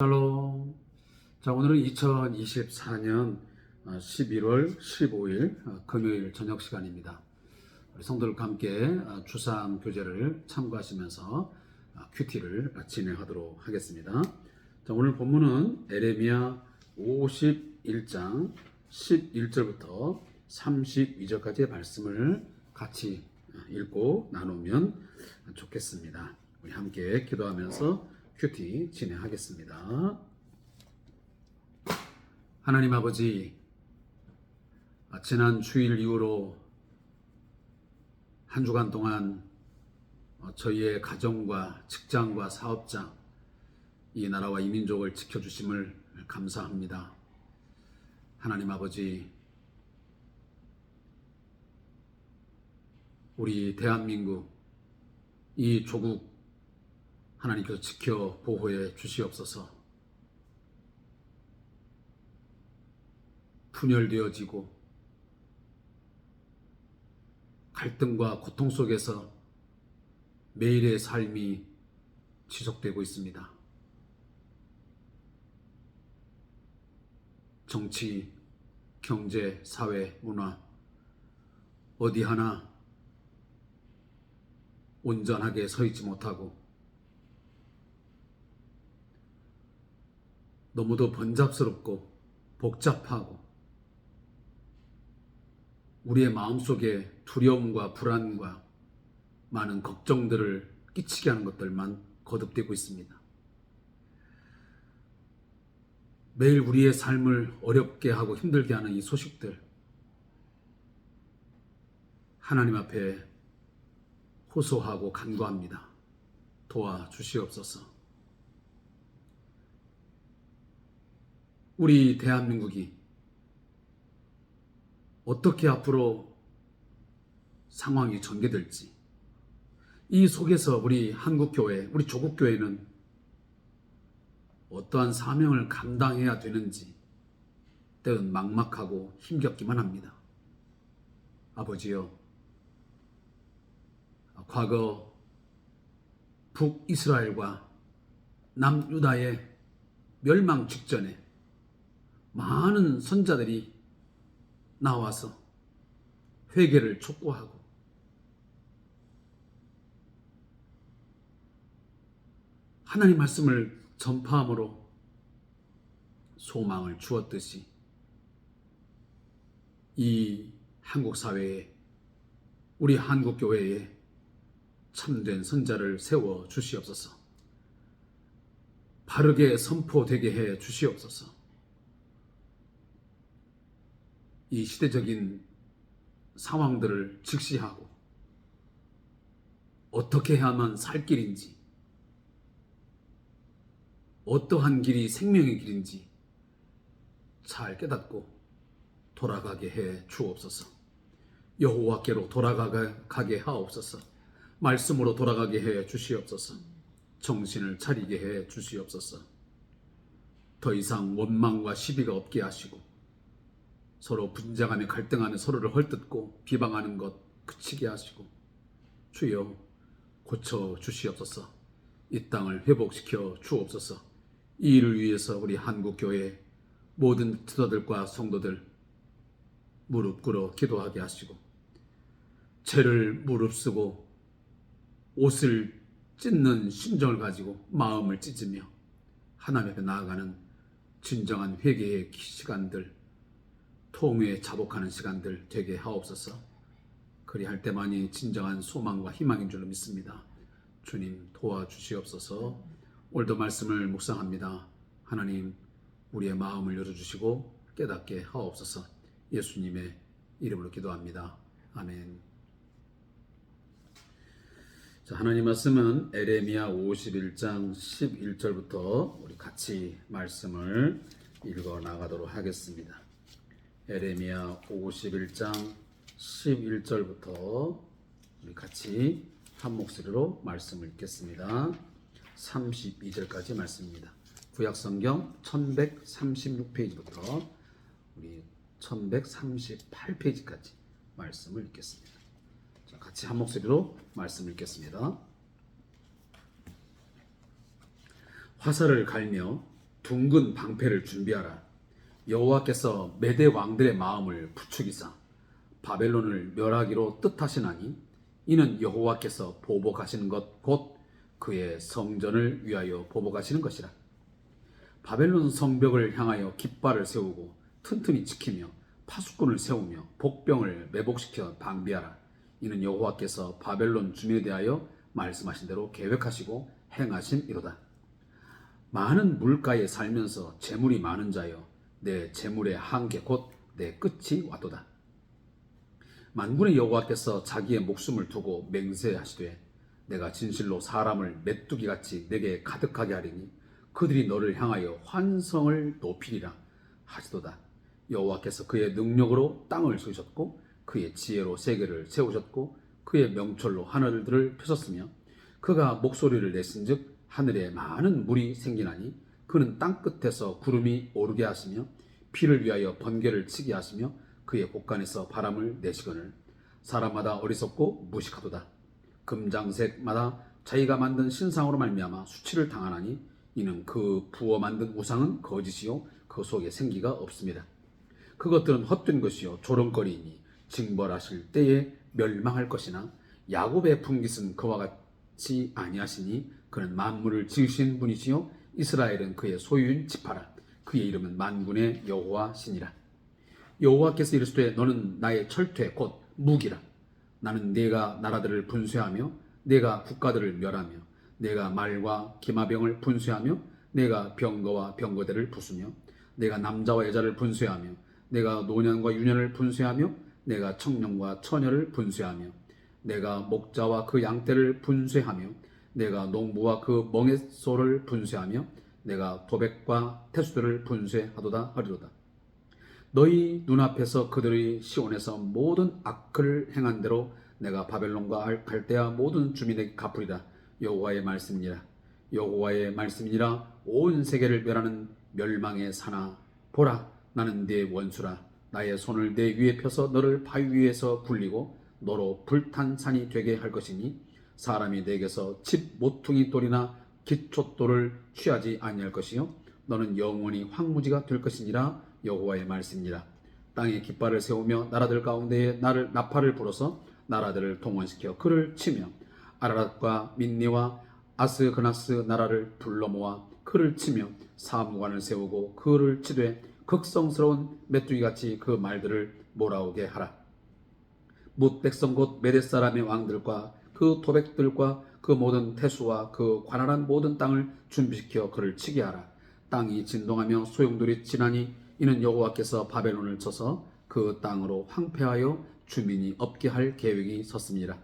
샬롬. 자, 오늘은 2024년 11월 15일 금요일 저녁 시간입니다. 우리 성도들과 함께 주삼 교제를 참고하시면서 큐티를 진행하도록 하겠습니다. 자, 오늘 본문은 에레미야 51장 11절부터 32절까지의 말씀을 같이 읽고 나누면 좋겠습니다. 우리 함께 기도하면서 큐티 진행하겠습니다. 하나님 아버지, 지난 주일 이후로 한 주간 동안 저희의 가정과 직장과 사업장, 이 나라와 이 민족을 지켜주심을 감사합니다. 하나님 아버지, 우리 대한민국, 이 조국 하나님께서 지켜 보호해 주시옵소서. 분열되어지고 갈등과 고통 속에서 매일의 삶이 지속되고 있습니다. 정치, 경제, 사회, 문화 어디 하나 온전하게 서 있지 못하고 너무도 번잡스럽고 복잡하고 우리의 마음속에 두려움과 불안과 많은 걱정들을 끼치게 하는 것들만 거듭되고 있습니다. 매일 우리의 삶을 어렵게 하고 힘들게 하는 이 소식들, 하나님 앞에 호소하고 간구합니다. 도와주시옵소서. 우리 대한민국이 어떻게 앞으로 상황이 전개될지, 이 속에서 우리 한국교회, 우리 조국교회는 어떠한 사명을 감당해야 되는지 때론 막막하고 힘겹기만 합니다. 아버지여, 과거 북이스라엘과 남유다의 멸망 직전에 많은 선자들이 나와서 회개를 촉구하고 하나님 말씀을 전파함으로 소망을 주었듯이 이 한국 사회에, 우리 한국 교회에 참된 선자를 세워 주시옵소서. 바르게 선포되게 해 주시옵소서. 이 시대적인 상황들을 직시하고 어떻게 해야만 살 길인지, 어떠한 길이 생명의 길인지 잘 깨닫고 돌아가게 해 주옵소서. 여호와께로 돌아가게 하옵소서. 말씀으로 돌아가게 해 주시옵소서. 정신을 차리게 해 주시옵소서. 더 이상 원망과 시비가 없게 하시고 서로 분쟁하며 갈등하며 서로를 헐뜯고 비방하는 것 그치게 하시고 주여 고쳐 주시옵소서. 이 땅을 회복시켜 주옵소서. 이 일을 위해서 우리 한국교회 모든 지도자들과 성도들 무릎 꿇어 기도하게 하시고 죄를 무릅쓰고 옷을 찢는 심정을 가지고 마음을 찢으며 하나님 앞에 나아가는 진정한 회개의 시간들, 통회에 자복하는 시간들 되게 하옵소서. 그리할 때만이 진정한 소망과 희망인 줄로 믿습니다. 주님 도와주시옵소서. 오늘도 말씀을 묵상합니다. 하나님 우리의 마음을 열어주시고 깨닫게 하옵소서. 예수님의 이름으로 기도합니다. 아멘. 자, 하나님 말씀은 에레미야 51장 11절부터 우리 같이 말씀을 읽어 나가도록 하겠습니다. 에레미야 51장 11절부터 우리 같이 한 목소리로 말씀을 읽겠습니다. 32절까지 말씀입니다. 구약성경 1136페이지부터 우리 1138페이지까지 말씀을 읽겠습니다. 자, 같이 한 목소리로 말씀을 읽겠습니다. 화살을 갈며 둥근 방패를 준비하라. 여호와께서 메대 왕들의 마음을 부추기사 바벨론을 멸하기로 뜻하시나니 이는 여호와께서 보복하시는 것 곧 그의 성전을 위하여 보복하시는 것이라. 바벨론 성벽을 향하여 깃발을 세우고 튼튼히 지키며 파수꾼을 세우며 복병을 매복시켜 방비하라. 이는 여호와께서 바벨론 주민에 대하여 말씀하신 대로 계획하시고 행하심이로다. 많은 물가에 살면서 재물이 많은 자여 내 재물의 한계 곧 내 끝이 왔도다. 만군의 여호와께서 자기의 목숨을 두고 맹세하시되 내가 진실로 사람을 메뚜기같이 내게 가득하게 하리니 그들이 너를 향하여 환성을 높이리라 하시도다. 여호와께서 그의 능력으로 땅을 세우셨고 그의 지혜로 세계를 세우셨고 그의 명철로 하늘들을 펴셨으며 그가 목소리를 내신즉 하늘에 많은 물이 생기나니 그는 땅 끝에서 구름이 오르게 하시며 비를 위하여 번개를 치게 하시며 그의 곳간에서 바람을 내시거늘 사람마다 어리석고 무식하도다. 금장색마다 자기가 만든 신상으로 말미암아 수치를 당하나니 이는 그 부어 만든 우상은 거짓이요 그 속에 생기가 없습니다. 그것들은 헛된 것이요 조롱거리이니 징벌하실 때에 멸망할 것이나 야곱의 분깃은 그와 같이 아니하시니 그는 만물을 지으신 분이시요 이스라엘은 그의 소유인 지파라. 그의 이름은 만군의 여호와시니라. 여호와께서 이르시되 너는 나의 철퇴 곧 무기라. 나는 네가 나라들을 분쇄하며 네가 국가들을 멸하며 내가 말과 기마병을 분쇄하며 내가 병거와 병거대를 부수며 내가 남자와 여자를 분쇄하며 내가 노년과 유년을 분쇄하며 내가 청년과 처녀를 분쇄하며 내가 목자와 그 양떼를 분쇄하며 내가 농부와 그 멍에소를 분쇄하며 내가 도백과 태수들을 분쇄하도다 하리로다. 너희 눈앞에서 그들이 시온에서 모든 악을 행한 대로 내가 바벨론과 갈대아 모든 주민에게 갚으리라. 여호와의 말씀이니라. 여호와의 말씀이니라. 온 세계를 멸하는 멸망의 사나 보라 나는 네 원수라. 나의 손을 네 위에 펴서 너를 바위 위에서 굴리고 너로 불탄 산이 되게 할 것이니 사람이 내게서 집 모퉁이 돌이나 기초돌을 취하지 아니할 것이요 너는 영원히 황무지가 될 것이니라. 여호와의 말씀이니라. 땅에 깃발을 세우며 나라들 가운데에 나팔을 불어서 나라들을 동원시켜 그를 치며 아라랏과 민니와 아스그나스 나라를 불러 모아 그를 치며 사무관을 세우고 그를 치되 극성스러운 메뚜기같이 그 말들을 몰아오게 하라. 뭇 백성 곧 메대 사람의 왕들과 그 도백들과 그 모든 태수와 그 관할한 모든 땅을 준비시켜 그를 치게 하라. 땅이 진동하며 소용돌이 지나니 이는 여호와께서 바벨론을 쳐서 그 땅으로 황폐하여 주민이 없게 할 계획이 섰습니다.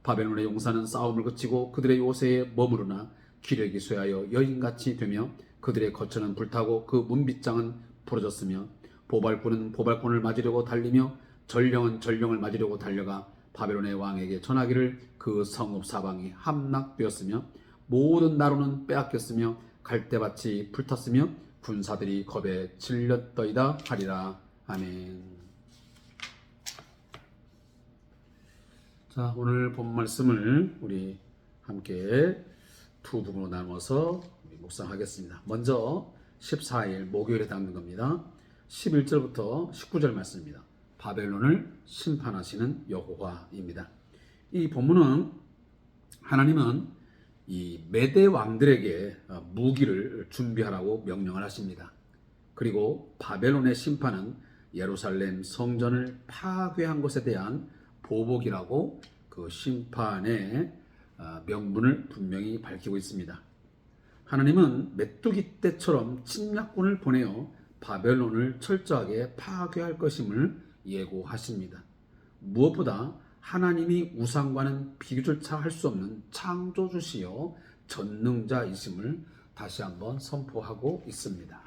바벨론의 용사는 싸움을 그치고 그들의 요새에 머무르나 기력이 쇠하여 여인같이 되며 그들의 거처는 불타고 그 문빗장은 부러졌으며 보발꾼은 보발꾼을 맞으려고 달리며 전령은 전령을 맞으려고 달려가 바벨론의 왕에게 전하기를 그 성읍 사방이 함락되었으며 모든 나루는 빼앗겼으며 갈대밭이 불탔으며 군사들이 겁에 질렸더이다 하리라. 아멘. 자, 오늘 본 말씀을 우리 함께 두 부분으로 나누어서 묵상하겠습니다. 먼저 14일 목요일에 담는 겁니다. 11절부터 19절 말씀입니다. 바벨론을 심판하시는 여호와입니다. 이 본문은 하나님은 이 메대 왕들에게 무기를 준비하라고 명령을 하십니다. 그리고 바벨론의 심판은 예루살렘 성전을 파괴한 것에 대한 보복이라고 그 심판의 명분을 분명히 밝히고 있습니다. 하나님은 메뚜기 떼처럼 침략군을 보내어 바벨론을 철저하게 파괴할 것임을 예고하십니다. 무엇보다 하나님이 우상과는 비교조차 할 수 없는 창조주시요 전능자이심을 다시 한번 선포하고 있습니다.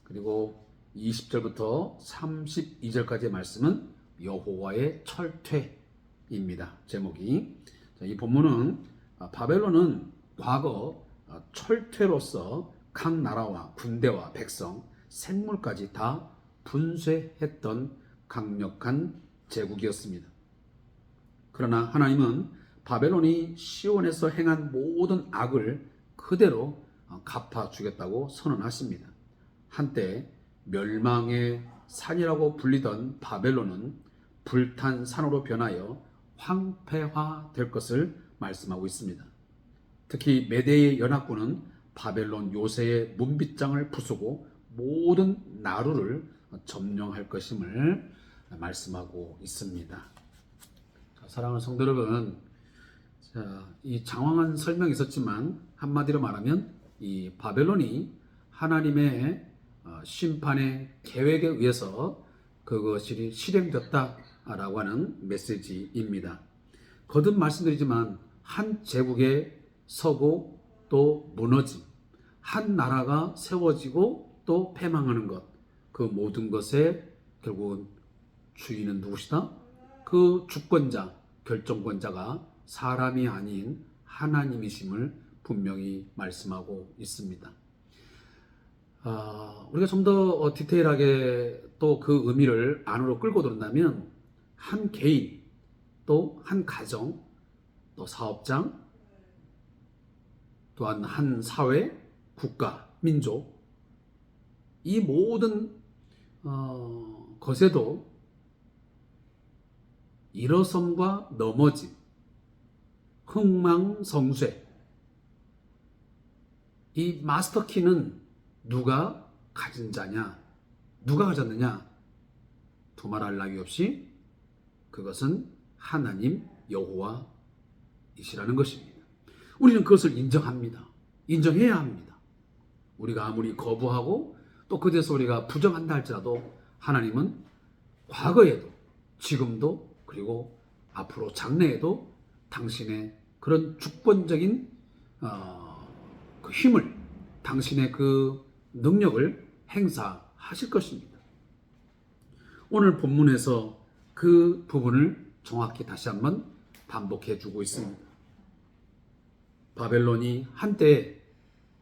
그리고 20절부터 32절까지의 말씀은 여호와의 철퇴입니다. 제목이. 이 본문은 바벨론은 과거 철퇴로서 각 나라와 군대와 백성, 생물까지 다 분쇄했던 강력한 제국이었습니다. 그러나 하나님은 바벨론이 시온에서 행한 모든 악을 그대로 갚아주겠다고 선언하십니다. 한때 멸망의 산이라고 불리던 바벨론은 불탄 산으로 변하여 황폐화될 것을 말씀하고 있습니다. 특히 메대의 연합군은 바벨론 요새의 문빗장을 부수고 모든 나루를 점령할 것임을 말씀하고 있습니다. 자, 사랑하는 성도 여러분, 이 장황한 설명이 있었지만 한마디로 말하면 이 바벨론이 하나님의 심판의 계획에 의해서 그것이 실행됐다라고 하는 메시지입니다. 거듭 말씀드리지만 한 제국에 서고 또 무너짐, 한 나라가 세워지고 또 패망하는 것, 그 모든 것의 결국은 주인은 누구시다? 그 주권자, 결정권자가 사람이 아닌 하나님이심을 분명히 말씀하고 있습니다. 우리가 좀 더 디테일하게 또 그 의미를 안으로 끌고 들어온다면 한 개인, 또 한 가정, 또 사업장, 또한 한 사회, 국가, 민족, 이 모든 것에도 일어섬과 넘어짐, 흥망성쇠, 이 마스터키는 누가 가진 자냐? 누가 가졌느냐? 두말할 나위 없이 그것은 하나님 여호와이시라는 것입니다. 우리는 그것을 인정합니다. 인정해야 합니다. 우리가 아무리 거부하고 또 그 대해서 우리가 부정한다 할지라도 하나님은 과거에도 지금도 그리고 앞으로 장래에도 당신의 그런 주권적인 그 힘을, 당신의 그 능력을 행사하실 것입니다. 오늘 본문에서 그 부분을 정확히 다시 한번 반복해 주고 있습니다. 바벨론이 한때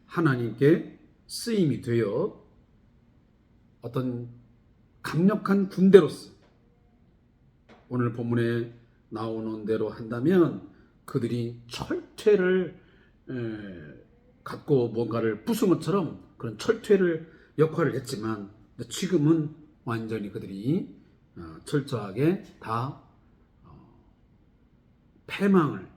하나님께 쓰임이 되어 어떤 강력한 군대로서 오늘 본문에 나오는 대로 한다면 그들이 철퇴를 갖고 뭔가를 부순 것처럼 그런 철퇴를 역할을 했지만 지금은 완전히 그들이 철저하게 다 패망을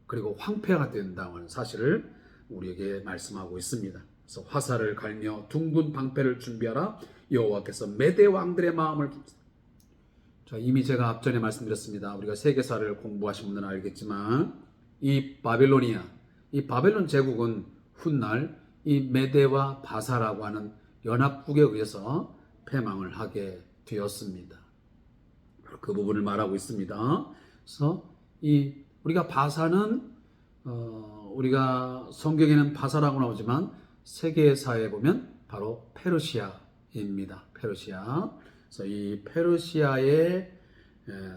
그리고 황폐가 된다는 사실을 우리에게 말씀하고 있습니다. 그래서 화살을 갈며 둥근 방패를 준비하라. 여호와께서 메대 왕들의 마음을 자, 이미 제가 앞전에 말씀드렸습니다. 우리가 세계사를 공부하신 분들은 알겠지만 이 바벨로니아, 이 바벨론 제국은 훗날 이 메대와 바사라고 하는 연합국에 의해서 패망을 하게 되었습니다. 그 부분을 말하고 있습니다. 그래서 우리가 바사는 우리가 성경에는 바사라고 나오지만 세계사에 보면 바로 페르시아입니다. 페르시아. 그래서 이 페르시아의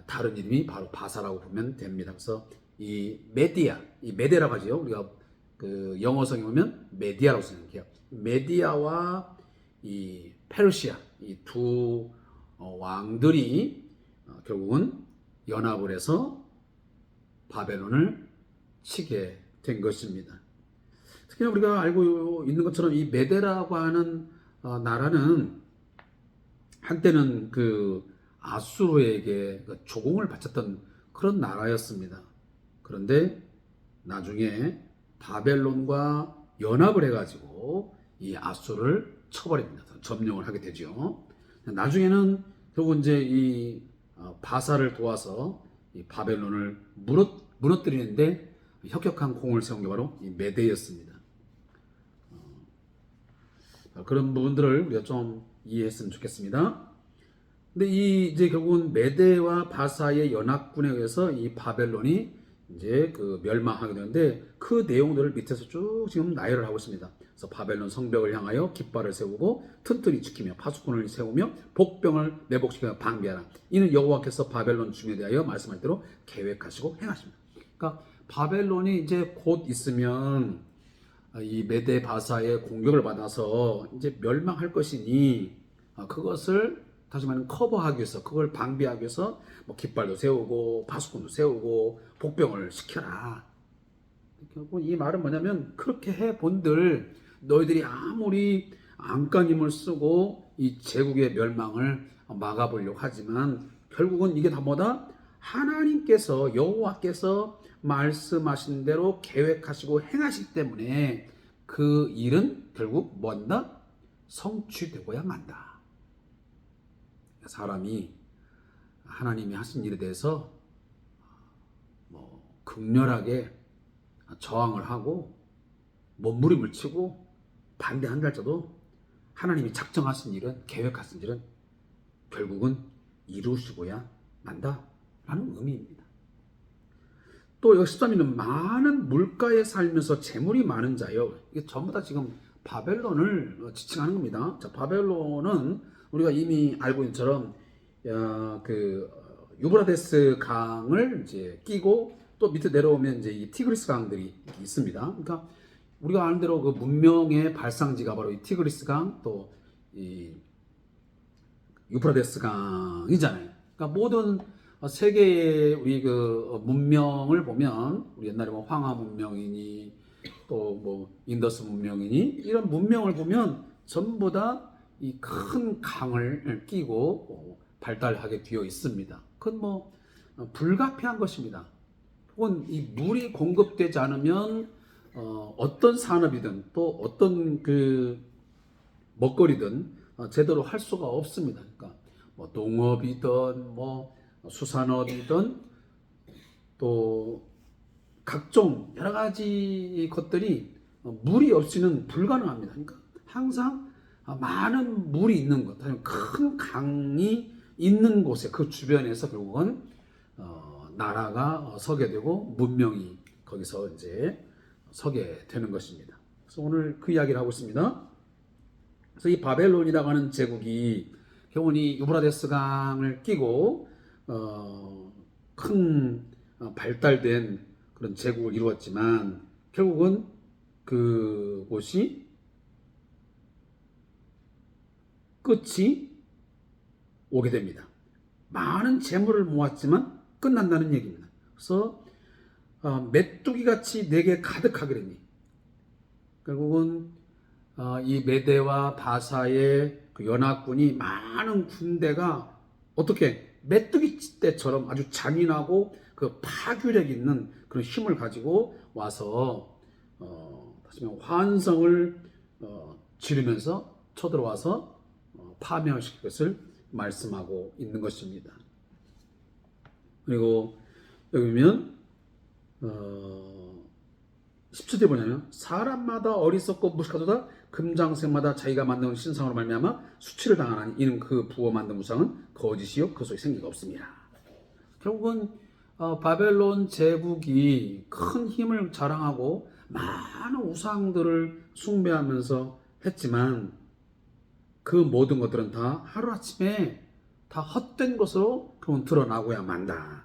다른 이름이 바로 바사라고 보면 됩니다. 그래서 이 메디아, 이 메데라고 하죠. 우리가 그 영어성에 보면 메디아라고 생각해요. 메디아와 이 페르시아, 이 두 왕들이 결국은 연합을 해서 바벨론을 치게 된 것입니다. 특히나 우리가 알고 있는 것처럼 이 메데라고 하는 나라는 한때는 그 아수르에게 조공을 바쳤던 그런 나라였습니다. 그런데 나중에 바벨론과 연합을 해가지고 이 아수르를 쳐버립니다. 점령을 하게 되죠. 나중에는 결국 이제 이 바사를 도와서 이 바벨론을 무너뜨리는데 혁혁한 공을 세운 게 바로 이 메대였습니다. 그런 부분들을 우리가 좀 이해했으면 좋겠습니다. 근데 이제 결국은 메대와 바사의 연합군에 의해서 이 바벨론이 이제 그 멸망하게 되는데 그 내용들을 밑에서 쭉 지금 나열을 하고 있습니다. 그래서 바벨론 성벽을 향하여 깃발을 세우고 튼튼히 지키며 파수꾼을 세우며 복병을 매복시켜 방비하라. 이는 여호와께서 바벨론 중에 대하여 말씀할 대로 계획하시고 행하십니다. 그러니까 바벨론이 이제 곧 있으면 이 메데 바사의 공격을 받아서 이제 멸망할 것이니 그것을 다시 말하면 커버하기 위해서 그걸 방비하기 위해서 뭐 깃발도 세우고 파수꾼도 세우고 복병을 시켜라. 결국 이 말은 뭐냐면 그렇게 해 본들 너희들이 아무리 안간힘을 쓰고 이 제국의 멸망을 막아보려고 하지만 결국은 이게 다 뭐다? 하나님께서 여호와께서 말씀하신 대로 계획하시고 행하시기 때문에 그 일은 결국 뭔다? 성취되고야 만다. 사람이 하나님이 하신 일에 대해서 극렬하게 저항을 하고 몸부림을 치고 반대한다 할지라도 하나님이 작정하신 일은, 계획하신 일은 결국은 이루시고야 만다라는 의미입니다. 또 13위는 많은 물가에 살면서 재물이 많은 자요. 이게 전부 다 지금 바벨론을 지칭하는 겁니다. 자, 바벨론은 우리가 이미 알고 있는 것처럼 유브라데스 강을 이제 끼고 또 밑에 내려오면 이제 이 티그리스 강들이 있습니다. 그러니까 우리가 아는 대로 그 문명의 발상지가 바로 이 티그리스 강, 또 이 유프라데스 강이잖아요. 그러니까 모든 세계의 우리 그 문명을 보면, 우리 옛날에 뭐 황하 문명이니 또 뭐 인더스 문명이니 이런 문명을 보면 전부 다 이 큰 강을 끼고 발달하게 되어 있습니다. 그건 뭐 불가피한 것입니다. 혹은 이 물이 공급되지 않으면 어떤 산업이든 또 어떤 그 먹거리든 제대로 할 수가 없습니다. 그러니까 뭐 농업이든 뭐 수산업이든 또 각종 여러 가지 것들이 물이 없이는 불가능합니다. 그러니까 항상 많은 물이 있는 것, 큰 강이 있는 곳에, 그 주변에서 결국은 나라가 서게 되고 문명이 거기서 이제 서게 되는 것입니다. 그래서 오늘 그 이야기를 하고 있습니다. 그래서 이 바벨론이라고 하는 제국이 결국은 이 유브라데스 강을 끼고 큰 발달된 그런 제국을 이루었지만 결국은 그곳이 끝이 오게 됩니다. 많은 재물을 모았지만 끝난다는 얘기입니다. 그래서 메뚜기 같이 내게 가득하게 되니 결국은 이 메대와 바사의 그 연합군이 많은 군대가 어떻게 메뚜기 떼처럼 아주 잔인하고 그 파괴력 있는 그런 힘을 가지고 와서 다시 말하면 환성을 지르면서 쳐들어와서 파멸을 시킬 것을 말씀하고 있는 것입니다. 그리고 여기 보면 17절에 뭐냐면 사람마다 어리석고 무식하도다 금장색마다 자기가 만든 신상으로 말미암아 수치를 당하나니 이는 그 부어 만든 우상은 거짓이요 그 속에 생기가 없습니다. 결국은 바벨론 제국이 큰 힘을 자랑하고 많은 우상들을 숭배하면서 했지만 그 모든 것들은 다 하루아침에 다 헛된 것으로 그건 드러나고야 만다.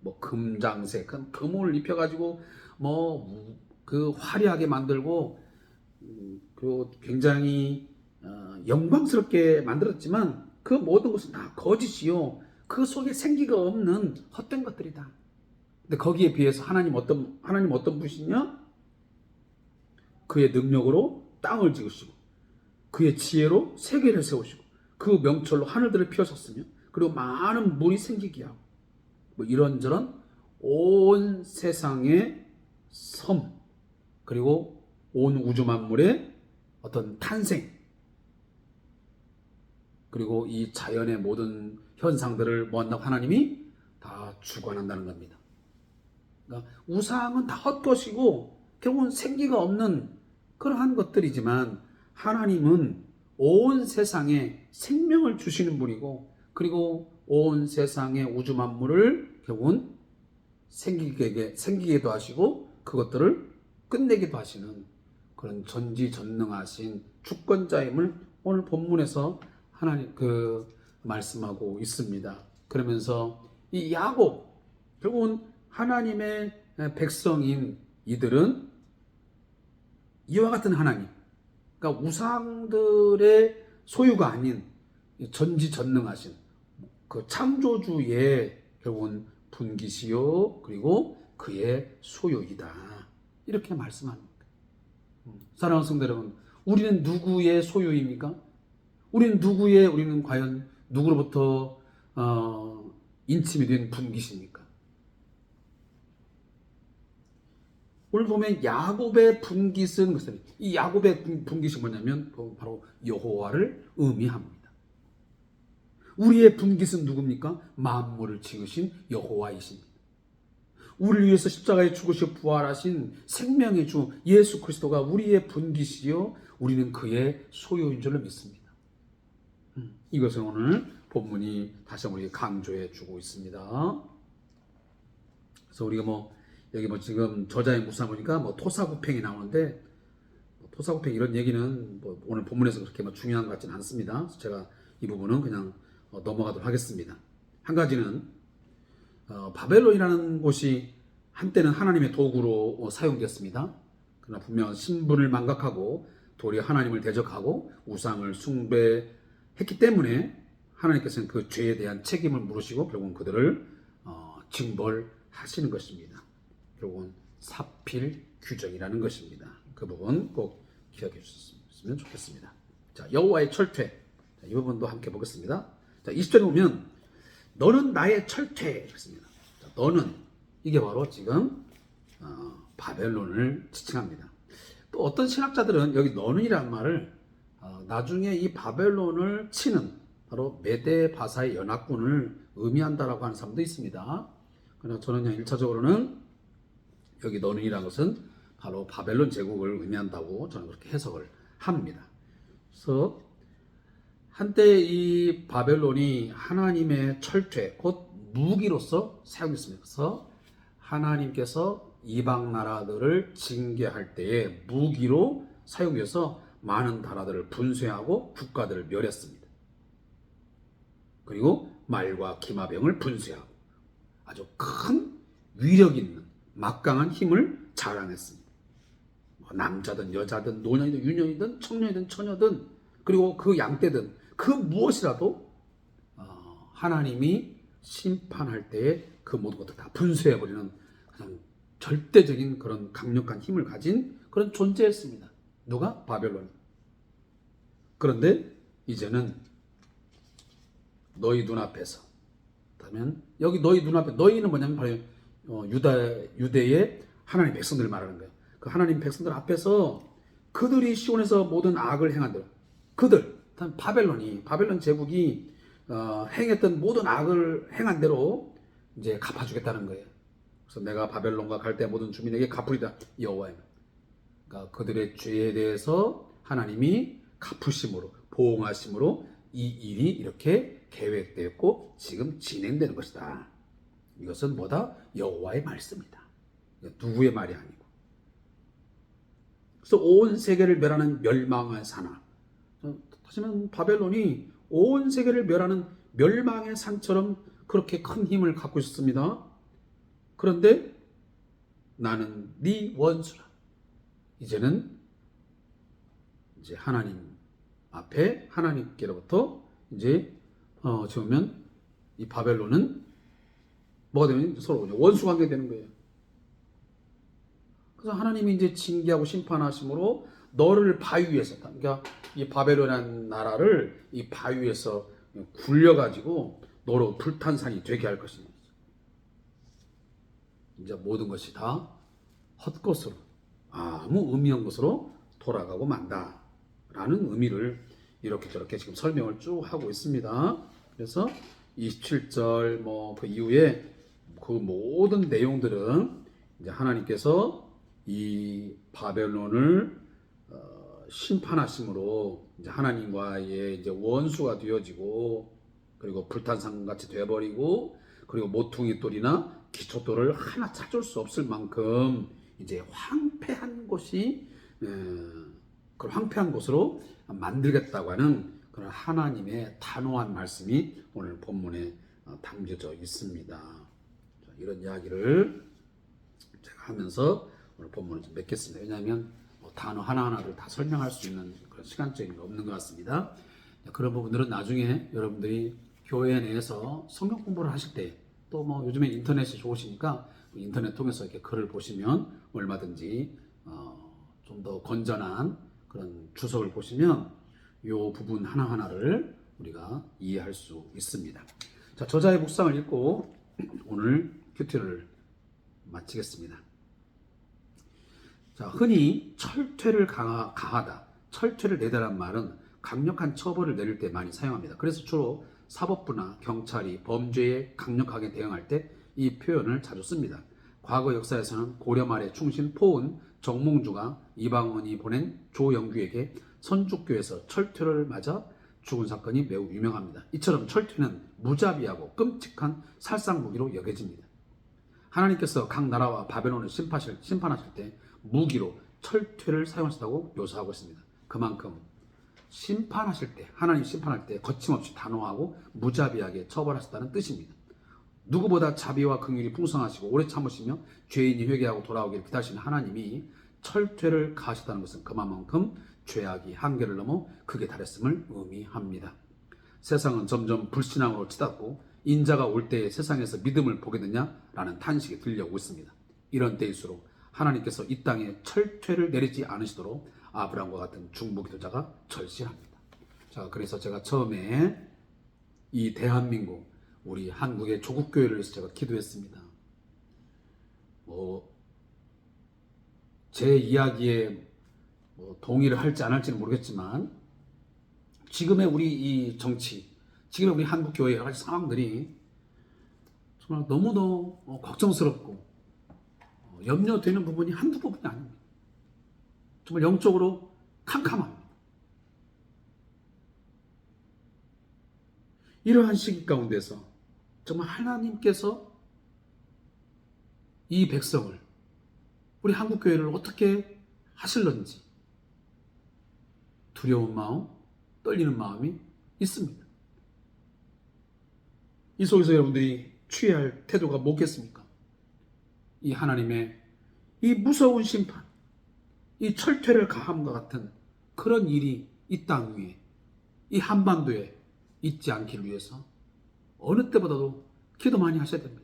뭐 금장색, 금을 입혀가지고 뭐 그 화려하게 만들고 그 굉장히 영광스럽게 만들었지만 그 모든 것은 다 거짓이요. 그 속에 생기가 없는 헛된 것들이다. 근데 거기에 비해서 하나님 어떤 분이시냐? 그의 능력으로 땅을 지으시고 그의 지혜로 세계를 세우시고 그 명철로 하늘들을 펴셨으며 그리고 많은 물이 생기게 하고 뭐 이런저런 온 세상의 섬 그리고 온 우주 만물의 어떤 탄생 그리고 이 자연의 모든 현상들을 뭐한다고 하나님이 다 주관한다는 겁니다. 그러니까 우상은 다 헛것이고 결국은 생기가 없는 그러한 것들이지만 하나님은 온 세상에 생명을 주시는 분이고 그리고 온 세상의 우주 만물을 결국은 생기게도 하시고 그것들을 끝내기도 하시는 그런 전지전능하신 주권자임을 오늘 본문에서 하나님 말씀하고 있습니다. 그러면서 이 야곱 결국은 하나님의 백성인 이들은 이와 같은 하나님, 그러니까 우상들의 소유가 아닌 전지전능하신 그 창조주의 결국은 분기시요 그리고 그의 소유이다 이렇게 말씀합니다. 사랑하는 성도 여러분, 우리는 누구의 소유입니까? 우리는 과연 누구로부터 인침이 된 분깃입니까? 오늘 보면 야곱의 분깃은 이 야곱의 분깃이 뭐냐면 바로 여호와를 의미합니다. 우리의 분깃은 누굽니까? 만물을 지으신 여호와이십니다. 우리를 위해서 십자가에 죽으시고 부활하신 생명의 주 예수 그리스도가 우리의 분깃이요 우리는 그의 소유인 줄로 믿습니다. 이것을 오늘 본문이 다시 한번 우리에게 강조해 주고 있습니다. 그래서 우리가 여기 지금 저자의 묵상 보니까 토사구팽이 나오는데 토사구팽 이런 얘기는 오늘 본문에서 그렇게 중요한 것 같지는 않습니다. 그래서 제가 이 부분은 그냥 넘어가도록 하겠습니다. 한 가지는 바벨론이라는 곳이 한때는 하나님의 도구로 사용되었습니다. 그러나 분명 신분을 망각하고 도리어 하나님을 대적하고 우상을 숭배했기 때문에 하나님께서는 그 죄에 대한 책임을 물으시고 결국은 그들을 징벌하시는 것입니다. 결국은 사필 규정이라는 것입니다. 그 부분 꼭 기억해 주셨으면 좋겠습니다. 자, 여호와의 철퇴. 자, 이 부분도 함께 보겠습니다. 자, 20절에 보면 너는 나의 철퇴 했습니다. 자, 너는 이게 바로 지금 바벨론을 지칭합니다. 또 어떤 신학자들은 여기 너는이라는 말을 나중에 이 바벨론을 치는 바로 메데 바사의 연합군을 의미한다라고 하는 사람도 있습니다. 그러나 저는 그냥 1차적으로는 여기 너는이라는 것은 바로 바벨론 제국을 의미한다고 저는 그렇게 해석을 합니다. 그래서 한때 이 바벨론이 하나님의 철퇴, 곧 무기로서 사용됐습니다. 그래서 하나님께서 이방 나라들을 징계할 때에 무기로 사용해서 많은 나라들을 분쇄하고 국가들을 멸했습니다. 그리고 말과 기마병을 분쇄하고 아주 큰 위력 있는 막강한 힘을 자랑했습니다. 남자든 여자든 노년이든 유년이든 청년이든 처녀든 그리고 그 양떼든 그 무엇이라도 하나님이 심판할 때에 그 모든 것들 다 분쇄해버리는 그냥 절대적인 그런 강력한 힘을 가진 그런 존재였습니다. 누가? 바벨론. 그런데 이제는 너희 눈앞에서, 그러면 여기 너희 눈앞에, 너희는 뭐냐면 바로 유대의 하나님 백성들을 말하는 거예요. 그 하나님 백성들 앞에서 그들이 시온에서 모든 악을 행한 대로, 바벨론 제국이 행했던 모든 악을 행한 대로 이제 갚아주겠다는 거예요. 그래서 내가 바벨론과 갈대 모든 주민에게 갚으리다 여호와의 말. 그러니까 그들의 죄에 대해서 하나님이 갚으심으로 보응하심으로 이 일이 이렇게 계획되었고 지금 진행되는 것이다. 이것은 뭐다? 여호와의 말씀이다. 누구의 말이 아니고. 그래서 온 세계를 멸하는 멸망의 산하. 하지만 바벨론이 온 세계를 멸하는 멸망의 산처럼 그렇게 큰 힘을 갖고 있었습니다. 그런데 나는 네 원수라. 이제는 이제 하나님 앞에 하나님께로부터 이제 지으면 이 바벨론은 뭐가 되면 서로 원수 관계 되는 거예요. 그래서 하나님이 이제 징계하고 심판하심으로 너를 바위 위에서, 그러니까 이 바벨론이라는 나라를 이 바위 위에서 굴려가지고 너로 불탄산이 되게 할 것입니다. 이제 모든 것이 다 헛것으로 아무 의미 없는 것으로 돌아가고 만다라는 의미를 이렇게 저렇게 지금 설명을 쭉 하고 있습니다. 그래서 27절 그 이후에 그 모든 내용들은 이제 하나님께서 이 바벨론을 심판하심으로 이제 하나님과의 이제 원수가 되어지고 그리고 불탄산 같이 되어버리고 그리고 모퉁이 돌이나 기초돌을 하나 찾을 수 없을 만큼 이제 황폐한 곳이 그런 황폐한 곳으로 만들겠다고 하는 그런 하나님의 단호한 말씀이 오늘 본문에 담겨져 있습니다. 이런 이야기를 제가 하면서 오늘 본문을 좀 맺겠습니다. 왜냐하면 단어 하나하나를 다 설명할 수 있는 그런 시간적인 게 없는 것 같습니다. 그런 부분들은 나중에 여러분들이 교회 내에서 성경 공부를 하실 때 또 요즘에 인터넷이 좋으시니까 인터넷 통해서 이렇게 글을 보시면 얼마든지 좀 더 건전한 그런 주석을 보시면 이 부분 하나하나를 우리가 이해할 수 있습니다. 자, 저자의 묵상을 읽고 오늘 큐티를 마치겠습니다. 자, 흔히 철퇴를 가하다, 철퇴를 내다란 말은 강력한 처벌을 내릴 때 많이 사용합니다. 그래서 주로 사법부나 경찰이 범죄에 강력하게 대응할 때 이 표현을 자주 씁니다. 과거 역사에서는 고려 말의 충신 포은 정몽주가 이방원이 보낸 조영규에게 선축교에서 철퇴를 맞아 죽은 사건이 매우 유명합니다. 이처럼 철퇴는 무자비하고 끔찍한 살상무기로 여겨집니다. 하나님께서 각 나라와 바벨론을 심판하실 때 무기로 철퇴를 사용하셨다고 묘사하고 있습니다. 그만큼 심판하실 때, 하나님 심판할 때 거침없이 단호하고 무자비하게 처벌하셨다는 뜻입니다. 누구보다 자비와 긍휼이 풍성하시고 오래 참으시며 죄인이 회개하고 돌아오기를 기다리시는 하나님이 철퇴를 가하셨다는 것은 그만큼 죄악이 한계를 넘어 극에 달했음을 의미합니다. 세상은 점점 불신앙으로 치닫고 인자가 올 때에 세상에서 믿음을 보게 되냐라는 탄식이 들려오고 있습니다. 이런 때일수록 하나님께서 이 땅에 철퇴를 내리지 않으시도록 아브라함과 같은 중보기도자가 절실합니다. 자, 그래서 제가 처음에 이 대한민국 우리 한국의 조국교회를 위해서 제가 기도했습니다. 제 이야기에 동의를 할지 안 할지는 모르겠지만 지금의 우리 이 정치, 지금의 우리 한국교회의 여러 가지 상황들이 정말 너무도 걱정스럽고 염려되는 부분이 한두 부분이 아닙니다. 정말 영적으로 캄캄합니다. 이러한 시기 가운데서 정말 하나님께서 이 백성을, 우리 한국교회를 어떻게 하실런지 두려운 마음, 떨리는 마음이 있습니다. 이 속에서 여러분들이 취해야 할 태도가 뭐겠습니까? 이 하나님의 이 무서운 심판, 이 철퇴를 가함과 같은 그런 일이 이 땅 위에, 이 한반도에 있지 않기를 위해서 어느 때보다도 기도 많이 하셔야 됩니다.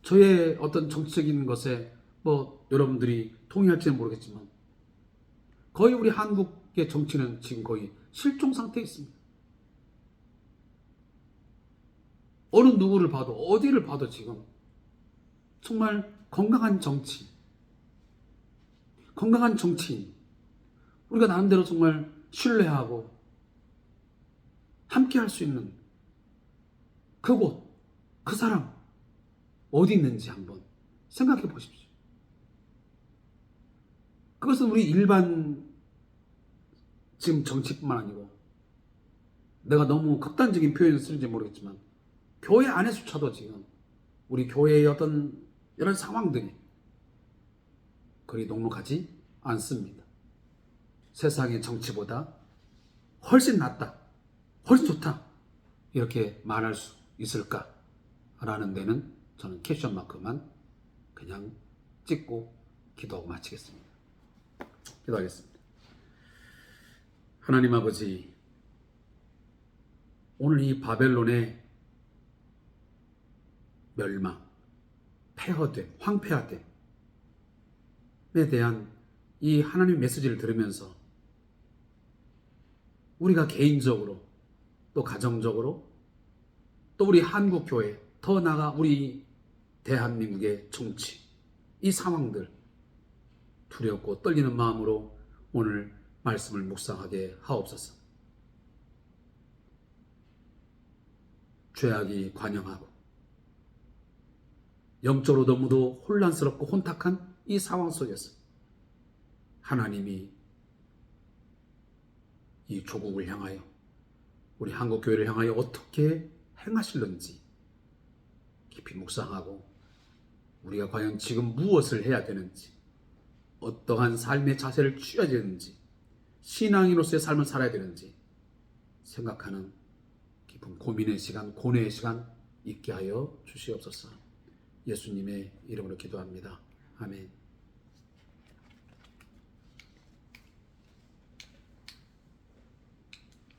저의 어떤 정치적인 것에 여러분들이 동의할지는 모르겠지만 거의 우리 한국의 정치는 지금 거의 실종 상태에 있습니다. 어느 누구를 봐도 어디를 봐도 지금 정말 건강한 정치, 건강한 정치인, 우리가 나름대로 정말 신뢰하고 함께 할 수 있는 그곳, 그 사람 어디 있는지 한번 생각해 보십시오. 그것은 우리 일반 지금 정치뿐만 아니고 내가 너무 극단적인 표현을 쓰는지 모르겠지만 교회 안에서조차도 지금 우리 교회의 어떤 이런 상황들이 그리 녹록하지 않습니다. 세상의 정치보다 훨씬 낫다, 훨씬 좋다 이렇게 말할 수 있을까라는 데는 저는 캡션 마크만 그냥 찍고 기도하고 마치겠습니다. 기도하겠습니다. 하나님 아버지, 오늘 이 바벨론의 멸망, 폐허됨, 황폐화됨에 대한 이 하나님의 메시지를 들으면서 우리가 개인적으로 또 가정적으로 또 우리 한국교회, 더 나아가 우리 대한민국의 정치, 이 상황들 두렵고 떨리는 마음으로 오늘 말씀을 묵상하게 하옵소서. 죄악이 관영하고 영적으로 너무도 혼란스럽고 혼탁한 이 상황 속에서 하나님이 이 조국을 향하여, 우리 한국교회를 향하여 어떻게 행하실는지 깊이 묵상하고 우리가 과연 지금 무엇을 해야 되는지, 어떠한 삶의 자세를 취해야 되는지, 신앙인으로서의 삶을 살아야 되는지 생각하는 깊은 고민의 시간, 고뇌의 시간 있게 하여 주시옵소서. 예수님의 이름으로 기도합니다. 아멘.